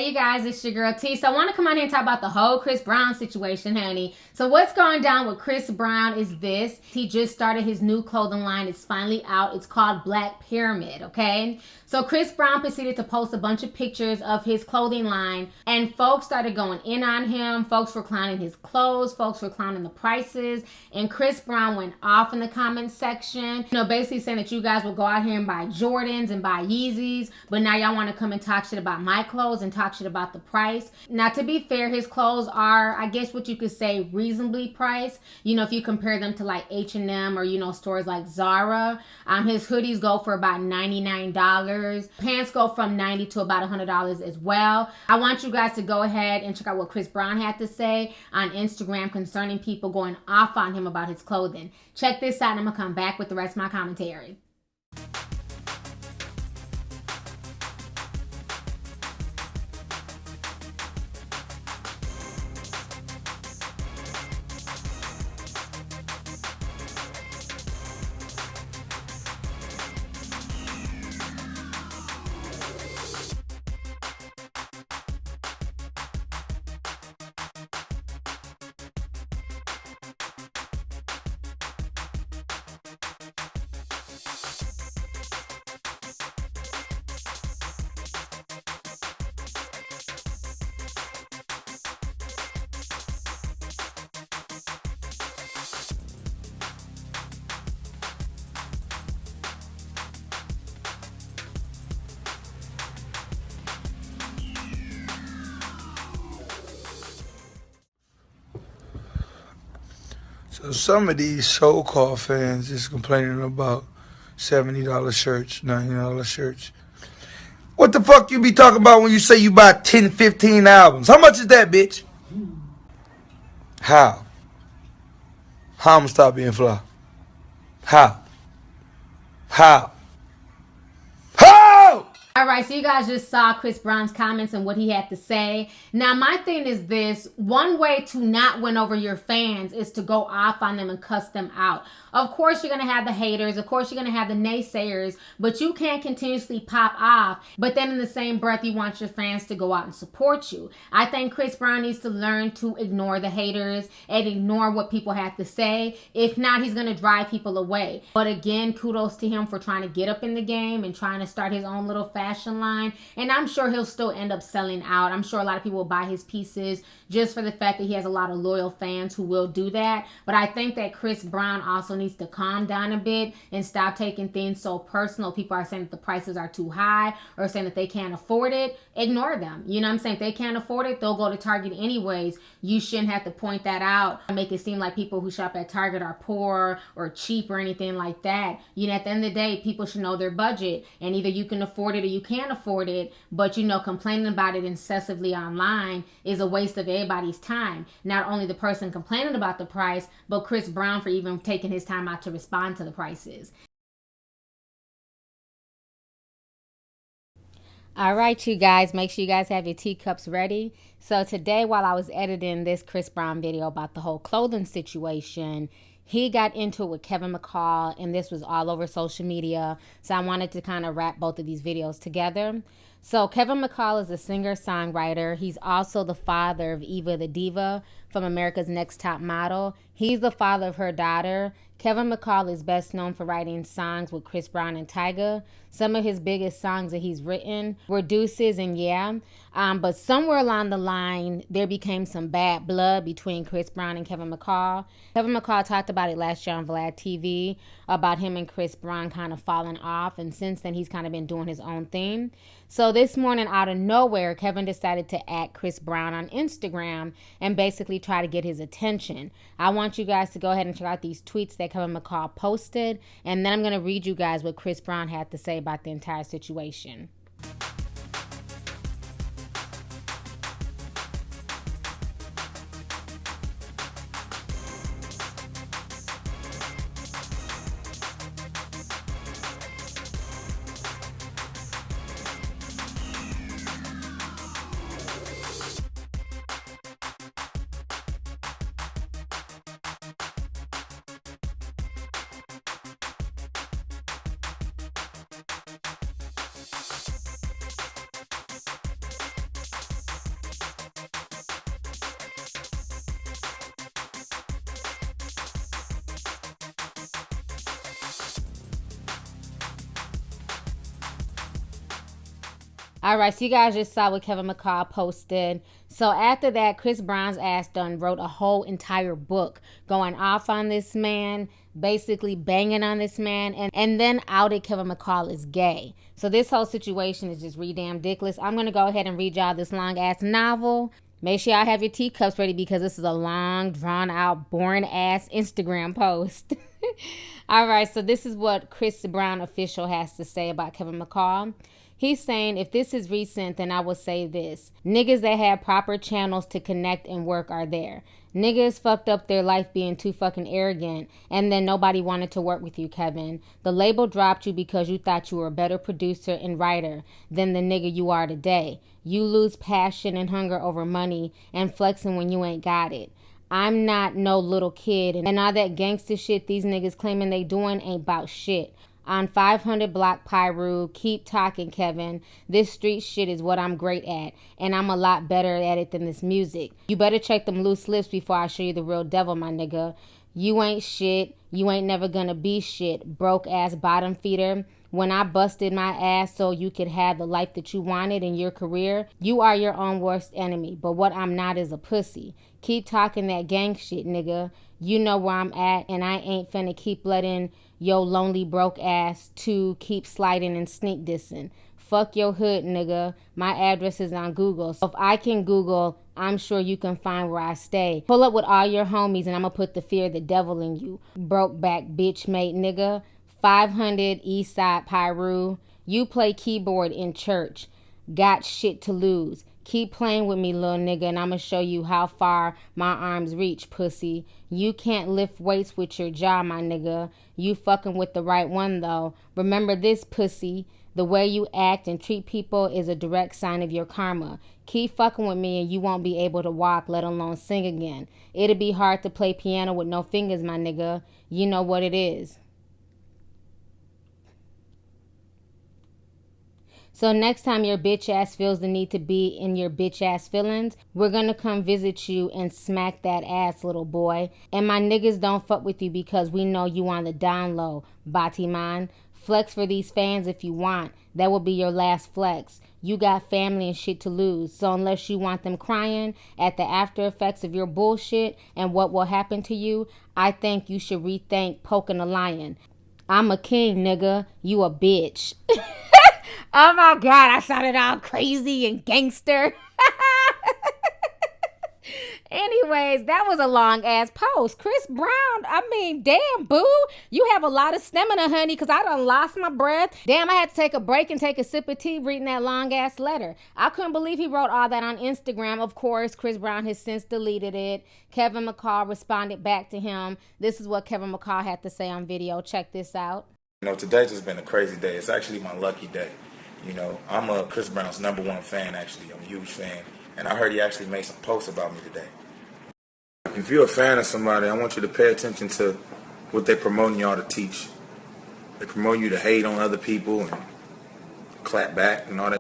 Hey you guys, it's your girl T. So I want to come on here and talk about the whole Chris Brown situation, honey. So what's going down with Chris Brown is this. He just started his new clothing line. It's finally out. It's called Black Pyramid, okay? So Chris Brown proceeded to post a bunch of pictures of his clothing line, and folks started going in on him. Folks were clowning his clothes. Folks were clowning the prices. And Chris Brown went off in the comments section, basically saying that you guys will go out here and buy Jordans and buy Yeezys, but now y'all want to come and talk shit about my clothes and talk shit about the price. Now, to be fair, his clothes are, I guess what you could say, reasonably priced. If you compare them to like H&M or, stores like Zara. His hoodies go for about $99. Pants go from $90 to about $100 as well. I want you guys to go ahead and check out what Chris Brown had to say on Instagram concerning people going off on him about his clothing. Check this out and I'm going to come back with the rest of my commentary. So some of these so-called fans is complaining about $70 shirts, $90 shirts. What the fuck you be talking about when you say you buy 10, 15 albums? How much is that, bitch? How? How I'm gonna stop being fly? How? How? How? All right, so you guys just saw Chris Brown's comments and what he had to say. Now, my thing is this. One way to not win over your fans is to go off on them and cuss them out. Of course, you're going to have the haters. Of course, you're going to have the naysayers. But you can't continuously pop off. But then in the same breath, you want your fans to go out and support you. I think Chris Brown needs to learn to ignore the haters and ignore what people have to say. If not, he's going to drive people away. But again, kudos to him for trying to get up in the game and trying to start his own little fashion line. And I'm sure he'll still end up selling out. I'm sure a lot of people will buy his pieces just for the fact that he has a lot of loyal fans who will do that. But I think that Chris Brown also needs to calm down a bit and stop taking things so personal. People are saying that the prices are too high or saying that they can't afford it. Ignore them. You know what I'm saying? If they can't afford it, they'll go to Target anyways. You shouldn't have to point that out and make it seem like people who shop at Target are poor or cheap or anything like that. At the end of the day, people should know their budget, and either you can afford it or you can't afford it. But complaining about it incessantly online is a waste of everybody's time. Not only the person complaining about the price, but Chris Brown for even taking his time out to respond to the prices. All right, you guys, make sure you guys have your teacups ready. So today, while I was editing this Chris Brown video about the whole clothing situation, he got into it with Kevin McCall, and this was all over social media. So I wanted to kind of wrap both of these videos together. So Kevin McCall is a singer-songwriter. He's also the father of Eva the Diva from America's Next Top Model. He's the father of her daughter. Kevin McCall is best known for writing songs with Chris Brown and Tyga. Some of his biggest songs that he's written were Deuces and Yeah. But somewhere along the line, there became some bad blood between Chris Brown and Kevin McCall. Kevin McCall talked about it last year on Vlad TV, about him and Chris Brown kind of falling off. And since then, he's kind of been doing his own thing. So this morning, out of nowhere, Kevin decided to @ Chris Brown on Instagram and basically try to get his attention. I want you guys to go ahead and check out these tweets that Kevin McCall posted, and then I'm going to read you guys what Chris Brown had to say about the entire situation. All right, so you guys just saw what Kevin McCall posted. So after that, Chris Brown's ass done wrote a whole entire book going off on this man, basically banging on this man, and then outed Kevin McCall as gay. So this whole situation is just damn ridiculous. I'm going to go ahead and read y'all this long-ass novel. Make sure y'all have your teacups ready because this is a long, drawn-out, boring-ass Instagram post. All right, so this is what Chris Brown official has to say about Kevin McCall. He's saying, if this is recent, then I will say this. Niggas that have proper channels to connect and work are there. Niggas fucked up their life being too fucking arrogant, and then nobody wanted to work with you, Kevin. The label dropped you because you thought you were a better producer and writer than the nigga you are today. You lose passion and hunger over money and flexing when you ain't got it. I'm not no little kid, and all that gangster shit these niggas claiming they doing ain't about shit. On 500 Block Pyru, keep talking, Kevin. This street shit is what I'm great at, and I'm a lot better at it than this music. You better check them loose lips before I show you the real devil, my nigga. You ain't shit. You ain't never gonna be shit, broke ass bottom feeder. When I busted my ass so you could have the life that you wanted in your career, you are your own worst enemy. But what I'm not is a pussy. Keep talking that gang shit, nigga. You know where I'm at, and I ain't finna keep letting yo lonely broke ass to keep sliding and sneak dissing. Fuck your hood, nigga. My address is on Google. So if I can Google, I'm sure you can find where I stay. Pull up with all your homies and I'ma put the fear of the devil in you. Broke back bitch mate, nigga. 500 Eastside Pyru. You play keyboard in church. Got shit to lose. Keep playing with me, little nigga, and I'ma show you how far my arms reach, pussy. You can't lift weights with your jaw, my nigga. You fucking with the right one, though. Remember this, pussy. The way you act and treat people is a direct sign of your karma. Keep fucking with me and you won't be able to walk, let alone sing again. It'll be hard to play piano with no fingers, my nigga. You know what it is. So next time your bitch ass feels the need to be in your bitch ass feelings, we're gonna come visit you and smack that ass, little boy. And my niggas don't fuck with you because we know you on the down low, Batiman. Flex for these fans if you want. That will be your last flex. You got family and shit to lose. So unless you want them crying at the after effects of your bullshit and what will happen to you, I think you should rethink poking a lion. I'm a king, nigga. You a bitch. Oh my God, I sounded all crazy and gangster. Anyways, that was a long ass post. Chris Brown, I mean, damn, boo. You have a lot of stamina, honey, because I done lost my breath. Damn, I had to take a break and take a sip of tea reading that long ass letter. I couldn't believe he wrote all that on Instagram. Of course, Chris Brown has since deleted it. Kevin McCall responded back to him. This is what Kevin McCall had to say on video. Check this out. You know, today's just been a crazy day. It's actually my lucky day. You know, I'm a Chris Brown's #1 fan, actually. I'm a huge fan. And I heard he actually made some posts about me today. If you're a fan of somebody, I want you to pay attention to what they're promoting y'all to teach. They promote you to hate on other people and clap back and all that.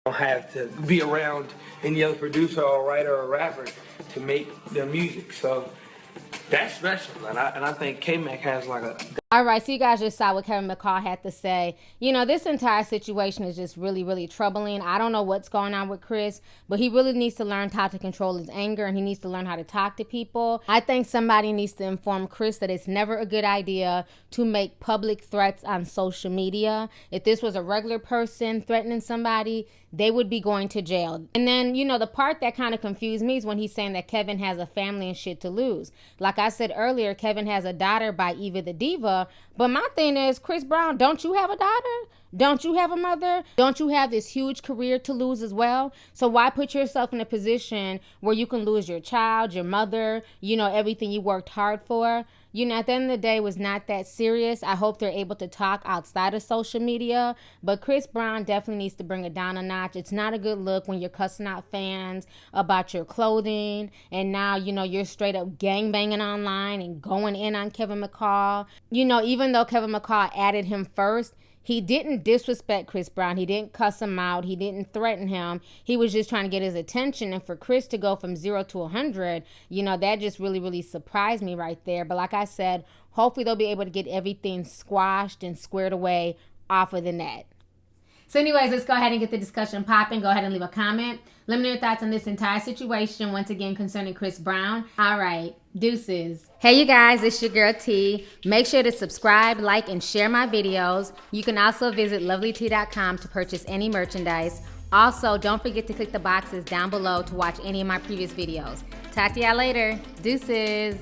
Don't have to be around any other producer or writer or rapper to make their music. So that's special. And I think K-Mac has like a... All right, so you guys just saw what Kevin McCall had to say. You know, this entire situation is just really, really troubling. I don't know what's going on with Chris, but he really needs to learn how to control his anger, and he needs to learn how to talk to people. I think somebody needs to inform Chris that it's never a good idea to make public threats on social media. If this was a regular person threatening somebody, they would be going to jail. And then, you know, the part that kind of confused me is when he's saying that Kevin has a family and shit to lose. Like I said earlier, Kevin has a daughter by Eva the Diva. But my thing is, Chris Brown, don't you have a daughter? Don't you have a mother? Don't you have this huge career to lose as well? So why put yourself in a position where you can lose your child, your mother, you know, everything you worked hard for? You know, at the end of the day, it was not that serious. I hope they're able to talk outside of social media. But Chris Brown definitely needs to bring it down a notch. It's not a good look when you're cussing out fans about your clothing. And now, you know, you're straight up gangbanging online and going in on Kevin McCall. You know, even though Kevin McCall added him first, He didn't disrespect Chris Brown. He didn't cuss him out. He didn't threaten him. He was just trying to get his attention. And for Chris to go from 0 to 100, you know, that just really, really surprised me right there. But like I said, hopefully they'll be able to get everything squashed and squared away off of the net. So anyways, let's go ahead and get the discussion popping. Go ahead and leave a comment. Let me know your thoughts on this entire situation, once again, concerning Chris Brown. All right, deuces. Hey, you guys, it's your girl T. Make sure to subscribe, like, and share my videos. You can also visit Lovelyti.com to purchase any merchandise. Also, don't forget to click the boxes down below to watch any of my previous videos. Talk to y'all later. Deuces.